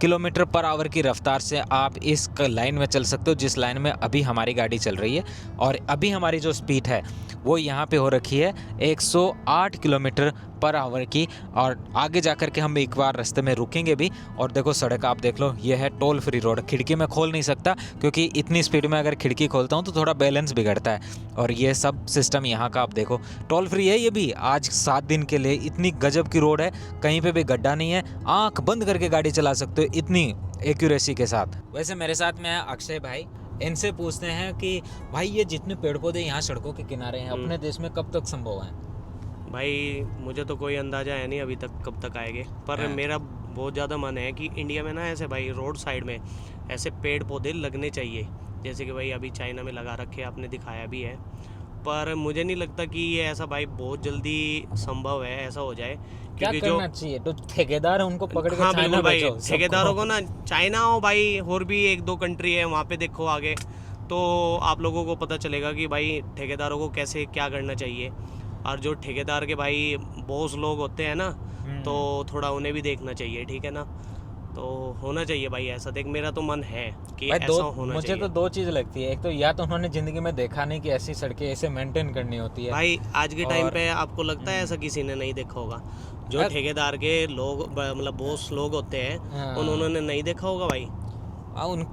किलोमीटर पर आवर की रफ्तार से आप इस लाइन में चल सकते हो जिस लाइन में अभी हमारी गाड़ी चल रही है। और अभी हमारी जो स्पीड है वो यहाँ पे हो रखी है 108 किलोमीटर पर आवर की। और आगे जा कर के हम एक बार रास्ते में रुकेंगे भी। और देखो सड़क आप देख लो, ये है टोल फ्री रोड। खिड़की में खोल नहीं सकता क्योंकि इतनी स्पीड में अगर खिड़की खोलता हूँ तो थोड़ा बैलेंस बिगड़ता है। और ये सब सिस्टम यहाँ का आप देखो, टोल फ्री है ये भी आज 7 दिन के लिए। इतनी गजब की रोड है, कहीं पे भी गड्ढा नहीं है, आंख बंद करके गाड़ी चला सकते हो इतनी एक्यूरेसी के साथ। वैसे मेरे साथ में है अक्षय भाई, इनसे पूछते हैं कि भाई ये जितने पेड़ पौधे यहाँ सड़कों के किनारे हैं अपने देश में कब तक संभव है? भाई मुझे तो कोई अंदाज़ा है नहीं अभी तक कब तक आएंगे, पर मेरा बहुत ज़्यादा मन है कि इंडिया में ना ऐसे भाई रोड साइड में ऐसे पेड़ पौधे लगने चाहिए, जैसे कि भाई अभी चाइना में लगा रखे, आपने दिखाया भी है। पर मुझे नहीं लगता कि ये ऐसा भाई बहुत जल्दी संभव है ऐसा हो जाए। क्या करना चाहिए? तो ठेकेदार है उनको पकड़ के हाँ चाइना भाई, भेजो ठेकेदारों को ना चाइना हो भाई, और भी 1-2 कंट्री है वहाँ पे देखो आगे, तो आप लोगों को पता चलेगा कि भाई ठेकेदारों को कैसे क्या करना चाहिए। और जो ठेकेदार के भाई बॉस लोग होते हैं ना, तो थोड़ा उन्हें भी देखना चाहिए, ठीक है ना। तो होना चाहिए भाई ऐसा, देख मेरा तो मन है कि भाई ऐसा होना मुझे चाहिए। तो दो चीज़ लगती है, एक तो या तो उन्होंने ज़िंदगी में देखा नहीं कि ऐसी सड़कें ऐसे मेंटेन करनी होती है। भाई आज के टाइम और पे आपको लगता है ऐसा किसी ने नहीं देखा होगा? जो यार, ठेकेदार के लोग मतलब बॉस लोग होते हैं, हाँ, उन्होंने नहीं देखा होगा भाई। उन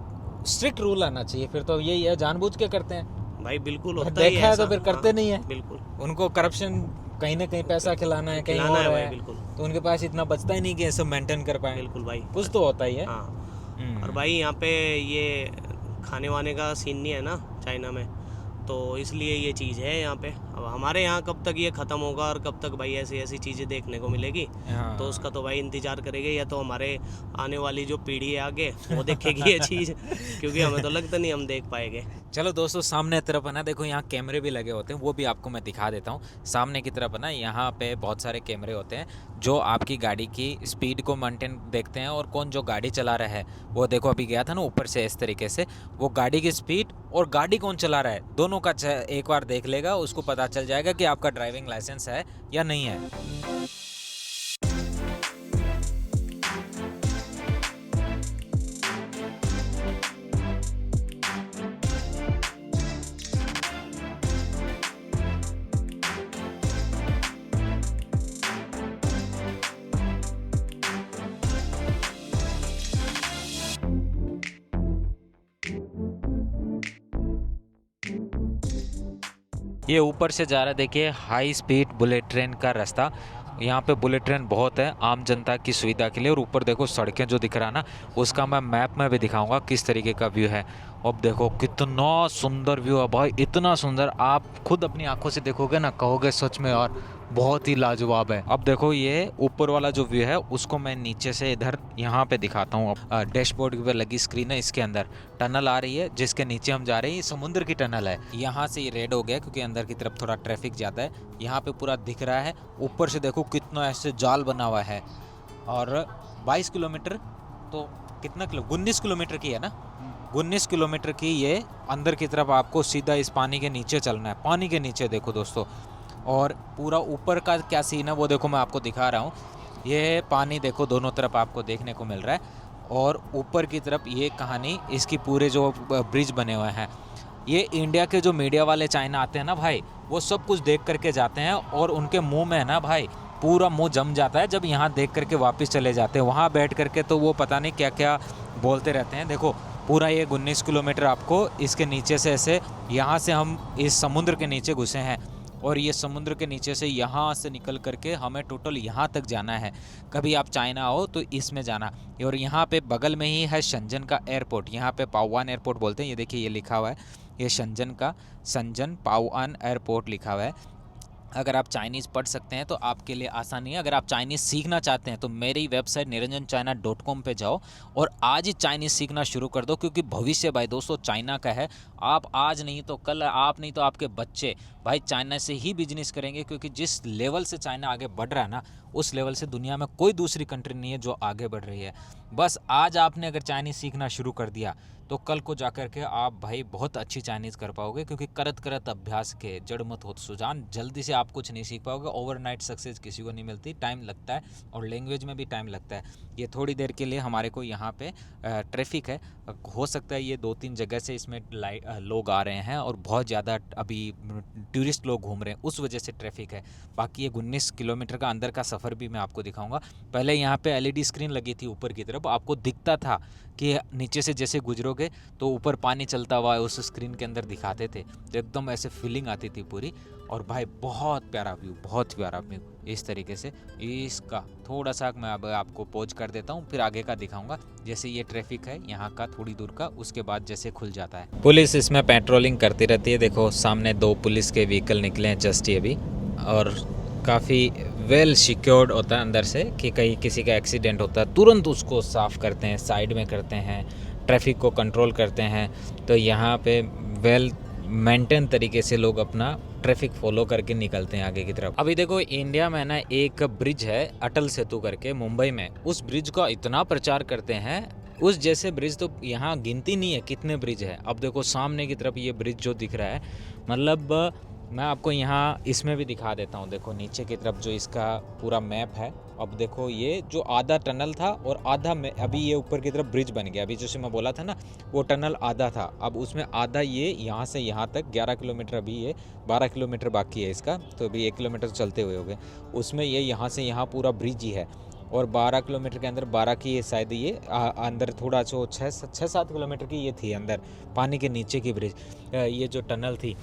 स्ट्रिक्ट रूल आना चाहिए, फिर तो यही है, जानबूझ के करते हैं। भाई बिल्कुल होता ही देखा है ऐसा। तो फिर करते हाँ, नहीं है। बिल्कुल उनको करप्शन कहीं ना कहीं पैसा खिलाना है, कहीं खिलाना और है भाई, है, बिल्कुल तो उनके पास इतना बचता ही नहीं कि ये सब मेंटेन कर पाए। बिल्कुल भाई। कुछ तो होता ही है। हाँ, हम्म। और भाई यहाँ पे ये खाने वाने का सीन नहीं है ना चाइना में, तो इसलिए ये चीज़ है यहाँ पे। अब हमारे यहाँ कब तक ये ख़त्म होगा और कब तक भाई ऐसी ऐसी चीज़ें देखने को मिलेगी, हाँ। तो उसका तो भाई इंतज़ार करेंगे, या तो हमारे आने वाली जो पीढ़ी है आगे वो देखेगी ये चीज़, क्योंकि हमें तो लगता नहीं हम देख पाएंगे। चलो दोस्तों, सामने तरफ है ना, देखो यहाँ कैमरे भी लगे होते हैं, वो भी आपको मैं दिखा देता हूँ। सामने की तरफ है ना, यहाँ पे बहुत सारे कैमरे होते हैं जो आपकी गाड़ी की स्पीड को मेंटेन देखते हैं, और कौन जो गाड़ी चला रहा है वो देखो अभी गया था ना ऊपर से, इस तरीके से वो गाड़ी की स्पीड और गाड़ी कौन चला रहा है दोनों का एक बार देख लेगा, उसको पता चल जाएगा कि आपका ड्राइविंग लाइसेंस है या नहीं है। ये ऊपर से जा रहा है, देखिए हाई स्पीड बुलेट ट्रेन का रास्ता। यहाँ पे बुलेट ट्रेन बहुत है आम जनता की सुविधा के लिए। और ऊपर देखो सड़कें जो दिख रहा है ना, उसका मैं मैप में भी दिखाऊंगा किस तरीके का व्यू है। अब देखो कितना सुंदर व्यू है भाई, इतना सुंदर, आप खुद अपनी आंखों से देखोगे ना, कहोगे सच में यार बहुत ही लाजवाब है। अब देखो ये ऊपर वाला जो व्यू है उसको मैं नीचे से इधर यहाँ पे दिखाता हूँ। अब डैशबोर्ड पे लगी स्क्रीन है, इसके अंदर टनल आ रही है जिसके नीचे हम जा रहे हैं। ये समुद्र की टनल है। यहाँ से ये रेड हो गया क्योंकि अंदर की तरफ थोड़ा ट्रैफिक ज़्यादा है। यहाँ पे पूरा दिख रहा है। ऊपर से देखो कितना ऐसे जाल बना हुआ है। और 22 किलोमीटर तो कितना 19 किलोमीटर की है ना, 19 किलोमीटर की ये अंदर की तरफ आपको सीधा इस पानी के नीचे चलना है। पानी के नीचे देखो दोस्तों, और पूरा ऊपर का क्या सीन है वो देखो मैं आपको दिखा रहा हूँ। ये पानी देखो दोनों तरफ आपको देखने को मिल रहा है, और ऊपर की तरफ ये कहानी इसकी पूरे जो ब्रिज बने हुए हैं। ये इंडिया के जो मीडिया वाले चाइना आते हैं ना भाई, वो सब कुछ देख करके जाते हैं, और उनके मुंह में है ना भाई पूरा मुंह जम जाता है जब यहाँ देख करके वापस चले जाते हैं। वहाँ बैठ करके तो वो पता नहीं क्या क्या बोलते रहते हैं। देखो पूरा ये 19 किलोमीटर आपको इसके नीचे से ऐसे, यहाँ से हम इस समुद्र के नीचे घुसे हैं, और ये समुद्र के नीचे से यहाँ से निकल करके हमें टोटल यहाँ तक जाना है। कभी आप चाइना आओ तो इसमें जाना। और यहाँ पे बगल में ही है शंजन का एयरपोर्ट, यहाँ पे पाओवान एयरपोर्ट बोलते हैं। ये देखिए ये लिखा हुआ है, ये शंजन पाओवान एयरपोर्ट लिखा हुआ है। अगर आप चाइनीज़ पढ़ सकते हैं तो आपके लिए आसानी है। अगर आप चाइनीज़ सीखना चाहते हैं तो मेरी वेबसाइट niranjanchina.com पे जाओ और आज ही चाइनीज़ सीखना शुरू कर दो, क्योंकि भविष्य भाई दोस्तों चाइना का है। आप आज नहीं तो कल, आप नहीं तो आपके बच्चे भाई चाइना से ही बिजनेस करेंगे, क्योंकि जिस लेवल से चाइना आगे बढ़ रहा है ना, उस लेवल से दुनिया में कोई दूसरी कंट्री नहीं है जो आगे बढ़ रही है। बस आज आपने अगर चाइनीज़ सीखना शुरू कर दिया तो कल को जाकर के आप भाई बहुत अच्छी चाइनीज़ कर पाओगे, क्योंकि करत करत अभ्यास के जड़ मत होत सुजान। जल्दी से आप कुछ नहीं सीख पाओगे। ओवरनाइट सक्सेस किसी को नहीं मिलती, टाइम लगता है, और लैंग्वेज में भी टाइम लगता है। ये थोड़ी देर के लिए हमारे को यहाँ पे ट्रैफिक है, हो सकता है ये 2-3 जगह से इसमें लोग आ रहे हैं, और बहुत ज़्यादा अभी टूरिस्ट लोग घूम रहे हैं, उस वजह से ट्रैफिक है। बाकी ये 19 किलोमीटर का अंदर का सफ़र भी मैं आपको दिखाऊंगा। पहले यहाँ पे LED स्क्रीन लगी थी ऊपर की तरफ, आपको दिखता था कि नीचे से जैसे गुजरोगे तो ऊपर पानी चलता हुआ उस स्क्रीन के अंदर दिखाते थे, तो एकदम ऐसे फीलिंग आती थी पूरी। और भाई बहुत प्यारा व्यू, बहुत प्यारा व्यू इस तरीके से। इसका थोड़ा सा मैं अब आपको पॉज कर देता हूँ, फिर आगे का दिखाऊंगा। जैसे ये ट्रैफिक है यहाँ का थोड़ी दूर का, उसके बाद जैसे खुल जाता है। पुलिस इसमें पेट्रोलिंग करती रहती है। देखो सामने 2 पुलिस के व्हीकल निकले हैं जस्ट ये भी, और काफ़ी वेल सिक्योर्ड होता है अंदर से, कि कहीं किसी का एक्सीडेंट होता है तुरंत उसको साफ़ करते हैं, साइड में करते हैं, ट्रैफिक को कंट्रोल करते हैं। तो यहाँ पे वेल मेंटेन तरीके से लोग अपना ट्रैफिक फॉलो करके निकलते हैं आगे की तरफ। अभी देखो इंडिया में ना एक ब्रिज है अटल सेतु करके मुंबई में, उस ब्रिज का इतना प्रचार करते हैं, उस जैसे ब्रिज तो यहाँ गिनती नहीं है कितने ब्रिज है। अब देखो सामने की तरफ ये ब्रिज जो दिख रहा है, मतलब मैं आपको यहाँ इसमें भी दिखा देता हूँ। देखो नीचे की तरफ जो इसका पूरा मैप है। अब देखो ये जो आधा टनल था और आधा में अभी ये ऊपर की तरफ ब्रिज बन गया। अभी जैसे मैं बोला था ना वो टनल आधा था, अब उसमें आधा ये यहाँ से यहाँ तक 11 किलोमीटर, अभी ये 12 किलोमीटर बाकी है इसका, तो अभी 1 किलोमीटर चलते हुए हो गए। उसमें ये यहाँ से यहाँ पूरा ब्रिज ही है और 12 किलोमीटर के अंदर 12 की ये शायद ये अंदर थोड़ा जो 6-7 किलोमीटर की ये थी अंदर पानी के नीचे की ब्रिज, ये जो टनल थी।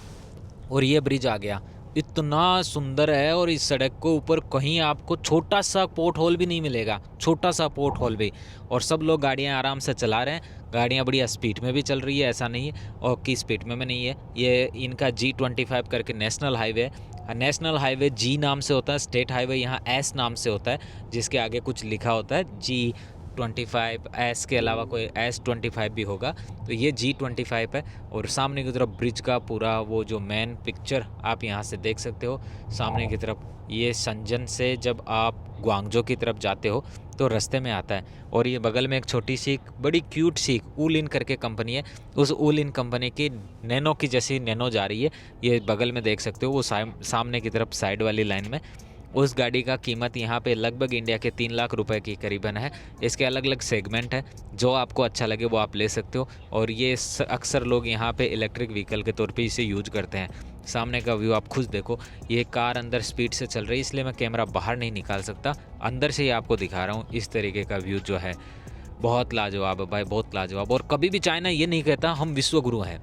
और ये ब्रिज आ गया, इतना सुंदर है। और इस सड़क को ऊपर कहीं आपको छोटा सा पोर्ट होल भी नहीं मिलेगा, छोटा सा पोर्ट होल भी। और सब लोग गाड़ियां आराम से चला रहे हैं, गाड़ियां बढ़िया स्पीड में भी चल रही है, ऐसा नहीं है और की स्पीड में नहीं है। ये इनका G25 करके नेशनल हाईवे है। नेशनल हाईवे G नाम से होता है, स्टेट हाईवे यहाँ S नाम से होता है, जिसके आगे कुछ लिखा होता है G25, S के अलावा कोई S25 भी होगा, तो ये G25 है। और सामने की तरफ ब्रिज का पूरा वो जो मेन पिक्चर आप यहाँ से देख सकते हो। सामने की तरफ ये शंजन से जब आप ग्वांगजो की तरफ जाते हो तो रास्ते में आता है। और ये बगल में एक छोटी सी बड़ी क्यूट सी ऊलिन करके कंपनी है, उस ऊलिन कंपनी की नैनो की जैसी नैनो जा रही है, ये बगल में देख सकते हो वो सामने की तरफ साइड वाली लाइन में। उस गाड़ी का कीमत यहाँ पे लगभग इंडिया के 3 लाख रुपए की करीबन है। इसके अलग अलग सेगमेंट है, जो आपको अच्छा लगे वो आप ले सकते हो। और ये अक्सर लोग यहाँ पे इलेक्ट्रिक व्हीकल के तौर पे इसे यूज करते हैं। सामने का व्यू आप खुद देखो, ये कार अंदर स्पीड से चल रही है इसलिए मैं कैमरा बाहर नहीं निकाल सकता, अंदर से ही आपको दिखा रहा हूँ। इस तरीके का व्यू जो है बहुत लाजवाब है भाई, बहुत लाजवाब। और कभी भी चाइना ये नहीं कहता हम विश्वगुरु हैं,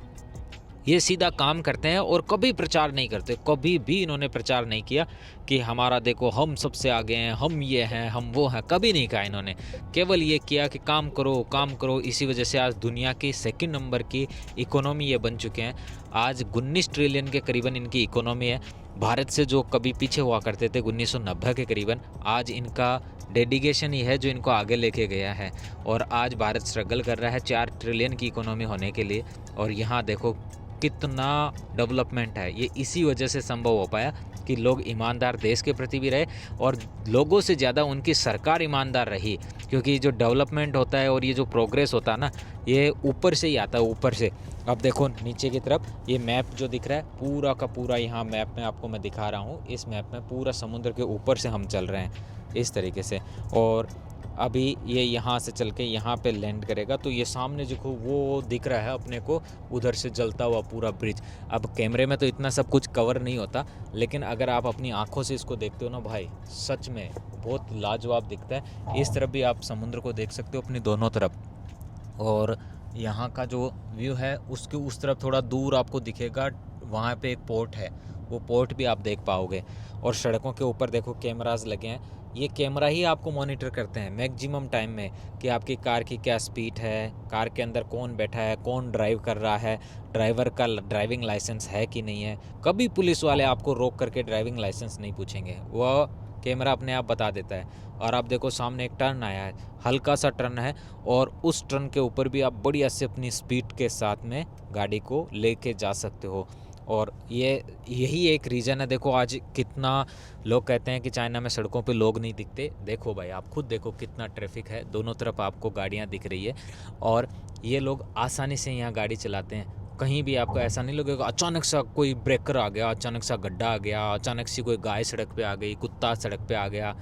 ये सीधा काम करते हैं और कभी प्रचार नहीं करते। कभी भी इन्होंने प्रचार नहीं किया कि हमारा देखो हम सबसे आगे हैं, हम ये हैं, हम वो हैं, कभी नहीं कहा इन्होंने। केवल ये किया कि काम करो काम करो। इसी वजह से आज दुनिया की 2nd नंबर की इकोनॉमी ये बन चुके हैं। आज 19 ट्रिलियन के करीबन इनकी इकोनॉमी है। भारत से जो कभी पीछे हुआ करते थे 1990 के करीबन, आज इनका डेडिकेशन ही है जो इनको आगे लेके गया है। और आज भारत स्ट्रगल कर रहा है 4 ट्रिलियन की इकोनॉमी होने के लिए। और यहाँ देखो कितना डेवलपमेंट है, ये इसी वजह से संभव हो पाया कि लोग ईमानदार देश के प्रति भी रहे और लोगों से ज़्यादा उनकी सरकार ईमानदार रही। क्योंकि जो डेवलपमेंट होता है और ये जो प्रोग्रेस होता है ना, ये ऊपर से ही आता है, ऊपर से। अब देखो नीचे की तरफ ये मैप जो दिख रहा है पूरा का पूरा, यहाँ मैप में आपको मैं दिखा रहा हूँ, इस मैप में पूरा समुद्र के ऊपर से हम चल रहे हैं इस तरीके से। और अभी ये यहाँ से चल के यहाँ पे लैंड करेगा, तो ये सामने जो वो दिख रहा है अपने को, उधर से जलता हुआ पूरा ब्रिज। अब कैमरे में तो इतना सब कुछ कवर नहीं होता, लेकिन अगर आप अपनी आंखों से इसको देखते हो ना भाई, सच में बहुत लाजवाब दिखता है। इस तरफ भी आप समुद्र को देख सकते हो अपनी दोनों तरफ। और यहाँ का जो व्यू है उसके उस तरफ थोड़ा दूर आपको दिखेगा, वहाँ पे एक पोर्ट है, वो पोर्ट भी आप देख पाओगे। और सड़कों के ऊपर देखो कैमरास लगे हैं, ये कैमरा ही आपको मॉनिटर करते हैं मैक्सिमम टाइम में कि आपकी कार की क्या स्पीड है, कार के अंदर कौन बैठा है, कौन ड्राइव कर रहा है, ड्राइवर का ड्राइविंग लाइसेंस है कि नहीं है। कभी पुलिस वाले आपको रोक करके ड्राइविंग लाइसेंस नहीं पूछेंगे, वह कैमरा अपने आप बता देता है। और आप देखो सामने एक टर्न आया है, हल्का सा टर्न है, और उस टर्न के ऊपर भी आप बढ़िया से अपनी स्पीड के साथ में गाड़ी को लेके जा सकते हो। और यही एक रीज़न है। देखो आज कितना लोग कहते हैं कि चाइना में सड़कों पे लोग नहीं दिखते। देखो भाई आप खुद देखो कितना ट्रैफिक है, दोनों तरफ आपको गाड़ियाँ दिख रही है और ये लोग आसानी से यहाँ गाड़ी चलाते हैं। कहीं भी आपको ऐसा नहीं लगेगा अचानक सा कोई ब्रेकर आ गया, अचानक सा गड्ढा आ गया, अचानक से कोई गाय सड़क पे आ गई, कुत्ता सड़क पे आ गया,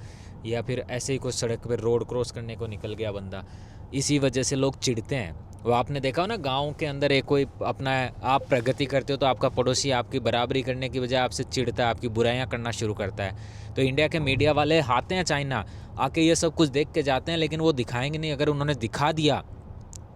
या फिर ऐसे ही कोई सड़क पे रोड क्रॉस करने को निकल गया बंदा। इसी वजह से लोग चिढ़ते हैं। वो आपने देखा हो ना, गांव के अंदर एक कोई अपना आप प्रगति करते हो तो आपका पड़ोसी आपकी बराबरी करने की बजाय आपसे चिढ़ता है, आपकी बुराइयां करना शुरू करता है। तो इंडिया के मीडिया वाले आते हैं चाइना, आके ये सब कुछ देख के जाते हैं, लेकिन वो दिखाएंगे नहीं। अगर उन्होंने दिखा दिया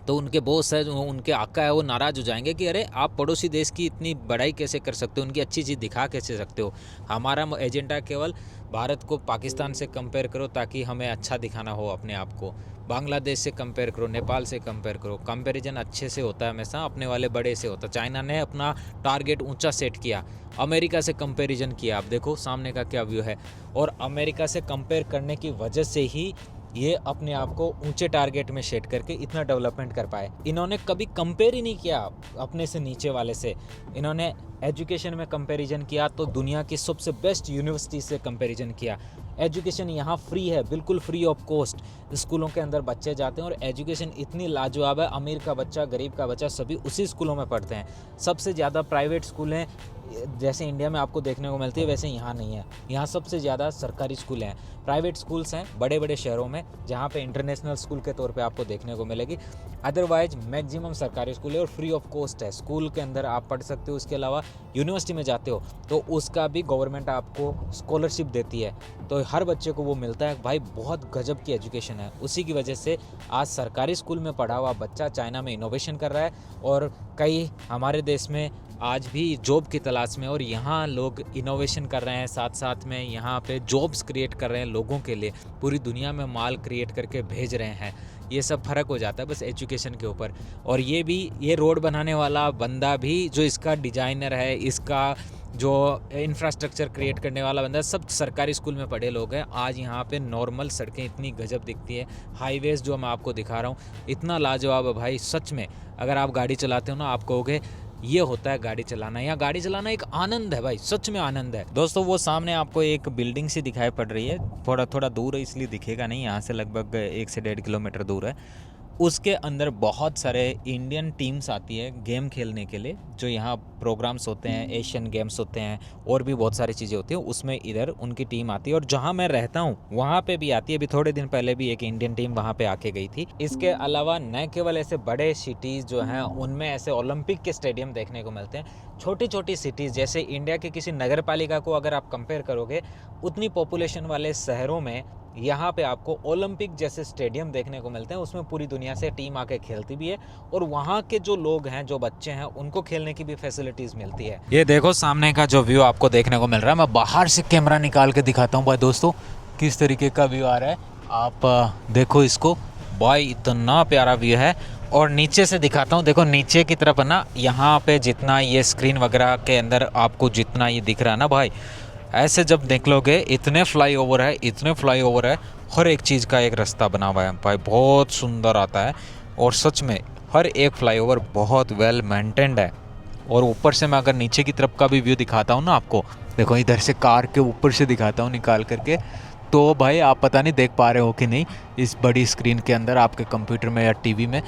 तो उनके बॉस है, जो उनके आका है, वो नाराज़ हो जाएंगे कि अरे आप पड़ोसी देश की इतनी बड़ाई कैसे कर सकते हो, उनकी अच्छी चीज़ दिखा कैसे सकते हो। हमारा एजेंडा केवल भारत को पाकिस्तान से कंपेयर करो ताकि हमें अच्छा दिखाना हो अपने आप को, बांग्लादेश से कंपेयर करो, नेपाल से कंपेयर करो। कंपैरिजन अच्छे से होता है हमेशा, अपने वाले बड़े से होता है। चाइना ने अपना टारगेट ऊंचा सेट किया, अमेरिका से कंपैरिजन किया। आप देखो सामने का क्या व्यू है, और अमेरिका से कंपेयर करने की वजह से ही ये अपने आप को ऊंचे टारगेट में सेट करके इतना डेवलपमेंट कर पाए। इन्होंने कभी कंपेयर ही नहीं किया अपने से नीचे वाले से। इन्होंने एजुकेशन में कंपैरिजन किया तो दुनिया की सबसे बेस्ट यूनिवर्सिटी से कंपैरिजन किया। एजुकेशन यहाँ फ्री है, बिल्कुल फ्री ऑफ कॉस्ट। स्कूलों के अंदर बच्चे जाते हैं और एजुकेशन इतनी लाजवाब है, अमीर का बच्चा, गरीब का बच्चा सभी उसी स्कूलों में पढ़ते हैं। सबसे ज़्यादा प्राइवेट स्कूल हैं, जैसे इंडिया में आपको देखने को मिलती है वैसे यहाँ नहीं है। यहाँ सबसे ज़्यादा सरकारी स्कूल हैं, प्राइवेट स्कूल्स हैं बड़े बड़े शहरों में, जहाँ पे इंटरनेशनल स्कूल के तौर पे आपको देखने को मिलेगी। अदरवाइज मैक्सिमम सरकारी स्कूल है और फ्री ऑफ कॉस्ट है। स्कूल के अंदर आप पढ़ सकते हो, उसके अलावा यूनिवर्सिटी में जाते हो तो उसका भी गवर्नमेंट आपको स्कॉलरशिप देती है, तो हर बच्चे को वो मिलता है। भाई बहुत गजब की एजुकेशन है। उसी की वजह से आज सरकारी स्कूल में पढ़ा हुआ बच्चा चाइना में इनोवेशन कर रहा है और कई हमारे देश में आज भी जॉब की तलाश में, और यहाँ लोग इनोवेशन कर रहे हैं, साथ साथ में यहाँ पे जॉब्स क्रिएट कर रहे हैं लोगों के लिए, पूरी दुनिया में माल क्रिएट करके भेज रहे हैं। ये सब फ़र्क हो जाता है बस एजुकेशन के ऊपर। और ये रोड बनाने वाला बंदा भी, जो इसका डिज़ाइनर है, इसका जो इंफ्रास्ट्रक्चर क्रिएट करने वाला बंदा है, सब सरकारी स्कूल में पढ़े लोग हैं। आज यहाँ पे नॉर्मल सड़कें इतनी गजब दिखती है, हाईवेज़ जो मैं आपको दिखा रहा हूँ इतना लाजवाब है भाई। सच में अगर आप गाड़ी चलाते हो ना, आप कहोगे ये होता है गाड़ी चलाना। यहाँ गाड़ी चलाना एक आनंद है भाई, सच में आनंद है। दोस्तों वो सामने आपको एक बिल्डिंग सी दिखाई पड़ रही है, थोड़ा दूर है इसलिए दिखेगा नहीं, यहाँ से लगभग 1 से 1.5 किलोमीटर दूर है। उसके अंदर बहुत सारे इंडियन टीम्स आती है गेम खेलने के लिए, जो यहाँ प्रोग्राम्स होते हैं, एशियन गेम्स होते हैं और भी बहुत सारी चीज़ें होती हैं, उसमें इधर उनकी टीम आती है। और जहाँ मैं रहता हूँ वहाँ पे भी आती है। अभी थोड़े दिन पहले भी एक इंडियन टीम वहाँ पे आके गई थी। इसके अलावा न केवल ऐसे बड़े सिटीज़ जो हैं उनमें ऐसे ओलंपिक के स्टेडियम देखने को मिलते हैं, छोटी छोटी सिटीज़ जैसे इंडिया के किसी नगर पालिका को अगर आप कंपेयर करोगे, उतनी पॉपुलेशन वाले शहरों में यहाँ पे आपको ओलंपिक जैसे स्टेडियम देखने को मिलते हैं। उसमें पूरी दुनिया से टीम आके खेलती भी है और वहाँ के जो लोग हैं, जो बच्चे हैं, उनको खेलने की भी फैसिलिटीज़ मिलती है। ये देखो सामने का जो व्यू आपको देखने को मिल रहा है, मैं बाहर से कैमरा निकाल के दिखाता हूँ भाई दोस्तों किस तरीके का व्यू आ रहा है। आप देखो इसको भाई, इतना प्यारा व्यू है। और नीचे से दिखाता हूँ, देखो नीचे की तरफ ना, यहाँ पे जितना ये स्क्रीन वगैरह के अंदर आपको जितना ये दिख रहा है ना भाई, ऐसे जब निकलोगे इतने फ्लाईओवर है, इतने फ्लाईओवर है, हर एक चीज़ का एक रास्ता बना हुआ है भाई, बहुत सुंदर आता है। और सच में हर एक फ्लाईओवर बहुत वेल मेंटेन्ड है। और ऊपर से मैं अगर नीचे की तरफ का भी व्यू दिखाता हूँ ना आपको, देखो इधर से कार के ऊपर से दिखाता हूँ निकाल करके, तो भाई आप पता नहीं देख पा रहे हो कि नहीं इस बड़ी स्क्रीन के अंदर आपके कंप्यूटर में या टीवी में।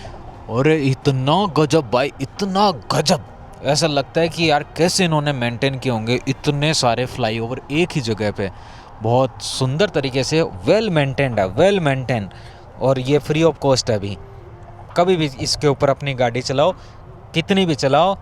और इतना गजब भाई, इतना गजब, ऐसा लगता है कि यार कैसे इन्होंने मेंटेन किए होंगे इतने सारे फ्लाईओवर एक ही जगह पे। बहुत सुंदर तरीके से वेल मेंटेन्ड है, वेल मेंटेन। और ये फ्री ऑफ कॉस्ट है। अभी कभी भी इसके ऊपर अपनी गाड़ी चलाओ, कितनी भी चलाओ,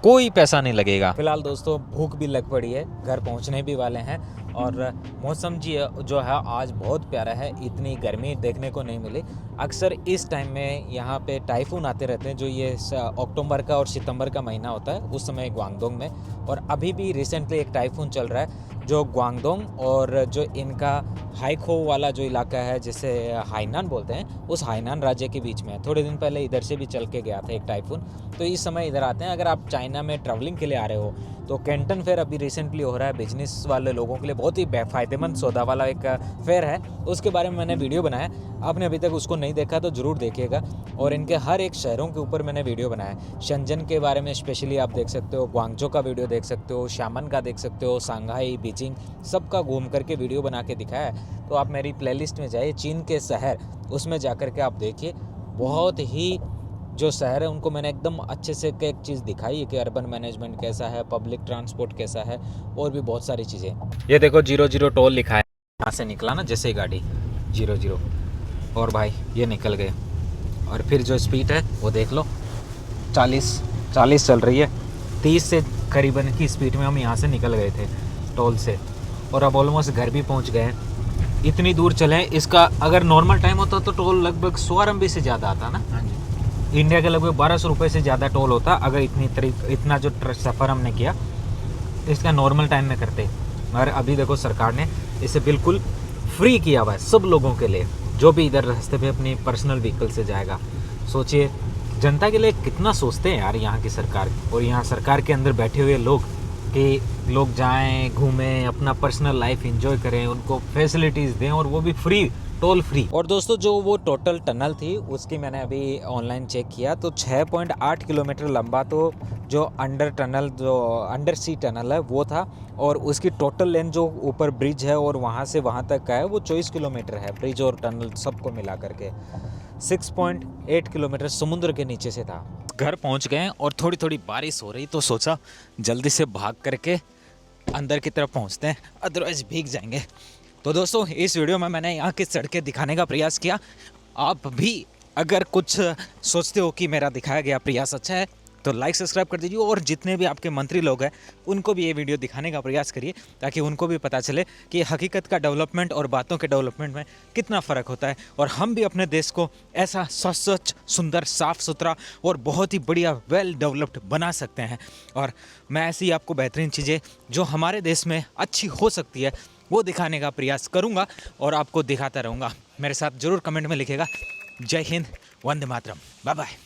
कोई पैसा नहीं लगेगा। फिलहाल दोस्तों भूख भी लग पड़ी है, घर पहुंचने भी वाले हैं। और मौसम जी जो है आज बहुत प्यारा है, इतनी गर्मी देखने को नहीं मिली। अक्सर इस टाइम में यहाँ पे टाइफून आते रहते हैं, जो ये अक्टूबर का और सितंबर का महीना होता है उस समय ग्वांगडोंग में। और अभी भी रिसेंटली एक टाइफून चल रहा है जो ग्वांगडोंग और जो इनका हाइखो वाला जो इलाका है जिसे हाइनान बोलते हैं, उस हाइनान राज्य के बीच में है। थोड़े दिन पहले इधर से भी चल के गया था एक टाइफून, तो इस समय इधर आते हैं। अगर आप चाइना में ट्रैवलिंग के लिए आ रहे हो तो कैंटन फेयर अभी रिसेंटली हो रहा है, बिजनेस वाले लोगों के लिए बहुत ही फ़ायदेमंद सौदा वाला एक फेयर है। उसके बारे में मैंने वीडियो बनाया, आपने अभी तक उसको नहीं देखा तो ज़रूर देखिएगा। और इनके हर एक शहरों के ऊपर मैंने वीडियो बनाया। शंजन के बारे में स्पेशली आप देख सकते हो, ग्वांगझो का वीडियो देख सकते हो, शामन का देख सकते हो, सांघाई, बीजिंग, सबका घूम करके वीडियो बना के दिखाया है। तो आप मेरी प्लेलिस्ट में जाइए, चीन के शहर, उसमें जा कर के आप देखिए। बहुत ही जो शहर है उनको मैंने एकदम अच्छे से एक चीज़ दिखाई है कि अर्बन मैनेजमेंट कैसा है, पब्लिक ट्रांसपोर्ट कैसा है, और भी बहुत सारी चीज़ें। ये देखो 00 टोल लिखा है, यहाँ से निकला ना जैसे ही गाड़ी 00, और भाई ये निकल गए। और फिर जो स्पीड है वो देख लो, 40 चल रही है। 30 से करीबन की स्पीड में हम यहाँ से निकल गए थे टोल से, और अब ऑलमोस्ट घर भी पहुँच गए हैं। इतनी दूर चले, इसका अगर नॉर्मल टाइम होता तो टोल लगभग 100 RMB से ज़्यादा आता ना। हाँ जी, इंडिया के लगभग 1200 रुपये से ज़्यादा टोल होता अगर इतना जो सफ़र हमने किया इसका नॉर्मल टाइम में करते। मगर अभी देखो सरकार ने इसे बिल्कुल फ्री किया हुआ है सब लोगों के लिए, जो भी इधर रास्ते पे अपनी पर्सनल व्हीकल से जाएगा। सोचिए जनता के लिए कितना सोचते हैं यार यहाँ की सरकार, और यहाँ सरकार के अंदर बैठे हुए लोग, कि लोग जाएं, घूमें, अपना पर्सनल लाइफ एंजॉय करें, उनको फैसिलिटीज़ दें, और वो भी फ्री टोल फ्री। और दोस्तों जो वो टोटल टनल थी उसकी मैंने अभी ऑनलाइन चेक किया तो 6.8 किलोमीटर लंबा तो जो अंडर टनल, जो अंडर सी टनल है वो था, और उसकी टोटल लेंथ जो ऊपर ब्रिज है और वहाँ से वहाँ तक का है वो 24 किलोमीटर है, ब्रिज और टनल सबको मिला करके। 6.8 किलोमीटर समुद्र के नीचे से था। घर पहुँच गए और थोड़ी थोड़ी बारिश हो रही तो सोचा जल्दी से भाग करके अंदर की तरफ पहुँचते हैं, अदरवाइज भीग जाएंगे। तो दोस्तों इस वीडियो में मैंने यहाँ की सड़कें दिखाने का प्रयास किया। आप भी अगर कुछ सोचते हो कि मेरा दिखाया गया प्रयास अच्छा है तो लाइक सब्सक्राइब कर दीजिए, और जितने भी आपके मंत्री लोग हैं उनको भी ये वीडियो दिखाने का प्रयास करिए ताकि उनको भी पता चले कि हकीकत का डेवलपमेंट और बातों के डेवलपमेंट में कितना फ़र्क होता है, और हम भी अपने देश को ऐसा स्वच्छ, सुंदर, साफ़ सुथरा और बहुत ही बढ़िया वेल डेवलप्ड बना सकते हैं। और मैं ऐसी आपको बेहतरीन चीज़ें जो हमारे देश में अच्छी हो सकती है वो दिखाने का प्रयास करूंगा और आपको दिखाता रहूंगा। मेरे साथ ज़रूर कमेंट में लिखेगा। जय हिंद, वंदे मातरम, बाय बाय।